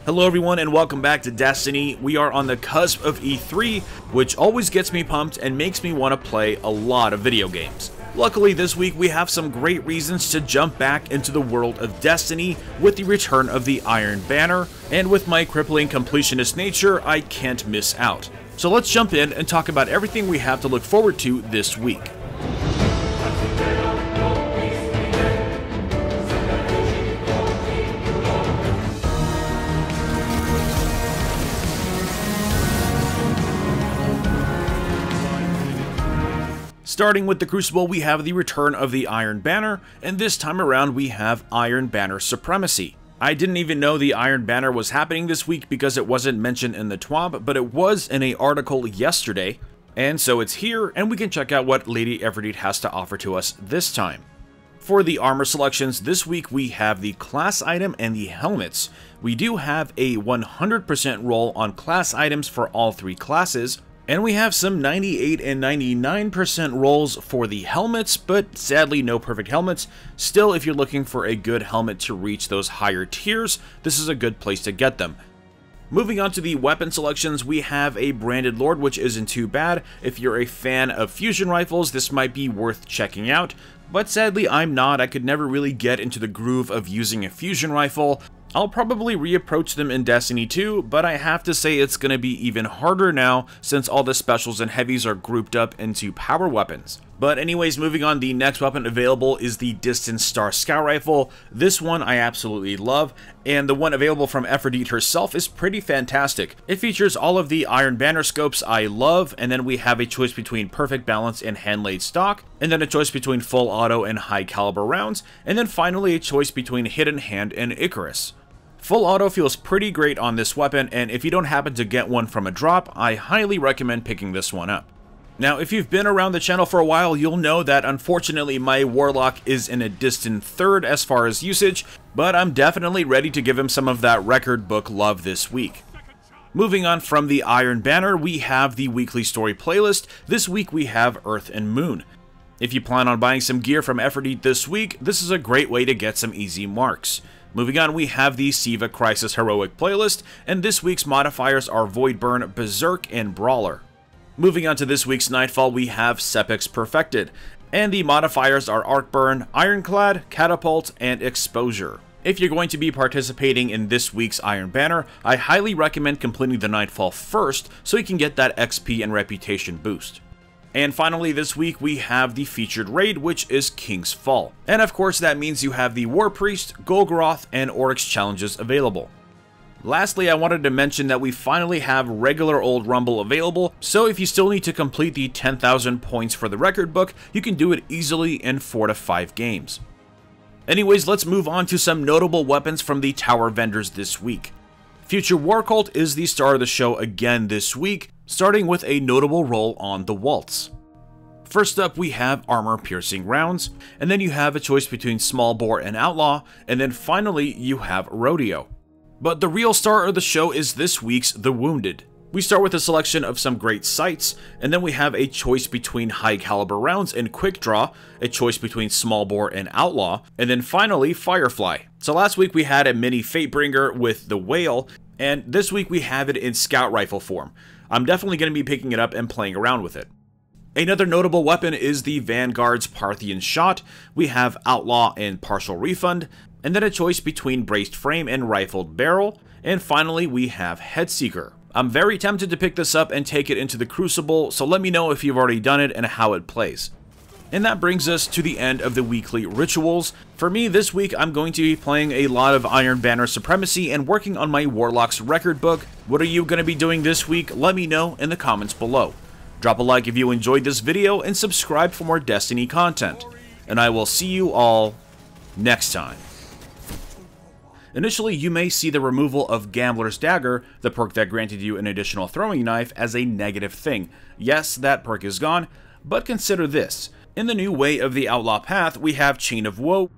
Hello everyone and welcome back to Destiny. We are on the cusp of E3, which always gets me pumped and makes me want to play a lot of video games. Luckily this week we have some great reasons to jump back into the world of Destiny with the return of the Iron Banner, and with my crippling completionist nature, I can't miss out. So let's jump in and talk about everything we have to look forward to this week. Starting with the Crucible, we have the return of the Iron Banner, and this time around we have Iron Banner Supremacy. I didn't even know the Iron Banner was happening this week because it wasn't mentioned in the TWAB, but it was in an article yesterday, and so it's here, and we can check out what Lady Everdeen has to offer to us this time. For the armor selections, this week we have the class item and the helmets. We do have a 100% roll on class items for all three classes, and we have some 98 and 99% rolls for the helmets, but sadly no perfect helmets. Still, if you're looking for a good helmet to reach those higher tiers, this is a good place to get them. Moving on to the weapon selections, we have a Branded Lord, which isn't too bad. If you're a fan of fusion rifles, this might be worth checking out, but sadly I'm not. I could never really get into the groove of using a fusion rifle. I'll probably reapproach them in Destiny 2, but I have to say it's going to be even harder now since all the specials and heavies are grouped up into power weapons. But anyways, moving on, the next weapon available is the Distance Star Scout Rifle. This one I absolutely love, and the one available from Everdeen herself is pretty fantastic. It features all of the Iron Banner scopes I love, and then we have a choice between Perfect Balance and Hand-Laid Stock, and then a choice between Full Auto and High Caliber rounds, and then finally a choice between Hidden Hand and Icarus. Full Auto feels pretty great on this weapon, and if you don't happen to get one from a drop, I highly recommend picking this one up. Now, if you've been around the channel for a while, you'll know that unfortunately my Warlock is in a distant third as far as usage, but I'm definitely ready to give him some of that record book love this week. Moving on from the Iron Banner, we have the weekly story playlist. This week we have Earth and Moon. If you plan on buying some gear from Everdeen this week, this is a great way to get some easy marks. Moving on, we have the Siva Crisis Heroic playlist, and this week's modifiers are Voidburn, Berserk, and Brawler. Moving on to this week's Nightfall, we have Sepix Perfected, and the modifiers are Arcburn, Ironclad, Catapult, and Exposure. If you're going to be participating in this week's Iron Banner, I highly recommend completing the Nightfall first so you can get that XP and reputation boost. And finally, this week we have the featured raid, which is King's Fall. And of course that means you have the War Priest, Golgoroth, and Oryx challenges available. Lastly, I wanted to mention that we finally have regular old Rumble available, so if you still need to complete the 10,000 points for the record book, you can do it easily in 4 to 5 games. Anyways, let's move on to some notable weapons from the tower vendors this week. Future War Cult is the star of the show again this week, starting with a notable roll on the Waltz. First up, we have armor-piercing rounds, and then you have a choice between Small Bore and Outlaw, and then finally you have Rodeo. But the real star of the show is this week's The Wounded. We start with a selection of some great sights, and then we have a choice between high caliber rounds and quick draw, a choice between Small Bore and Outlaw, and then finally Firefly. So last week we had a mini Fatebringer with the Whale, and this week we have it in Scout Rifle form. I'm definitely going to be picking it up and playing around with it. Another notable weapon is the Vanguard's Parthian Shot. We have Outlaw and Partial Refund, and then a choice between Braced Frame and Rifled Barrel, and finally we have Headseeker. I'm very tempted to pick this up and take it into the Crucible, so let me know if you've already done it and how it plays. And that brings us to the end of the weekly rituals. For me, this week I'm going to be playing a lot of Iron Banner Supremacy and working on my Warlock's record book. What are you going to be doing this week? Let me know in the comments below. Drop a like if you enjoyed this video and subscribe for more Destiny content. And I will see you all next time. Initially, you may see the removal of Gambler's Dagger, the perk that granted you an additional throwing knife, as a negative thing. Yes, that perk is gone, but consider this. In the new Way of the Outlaw path, we have Chain of Woe,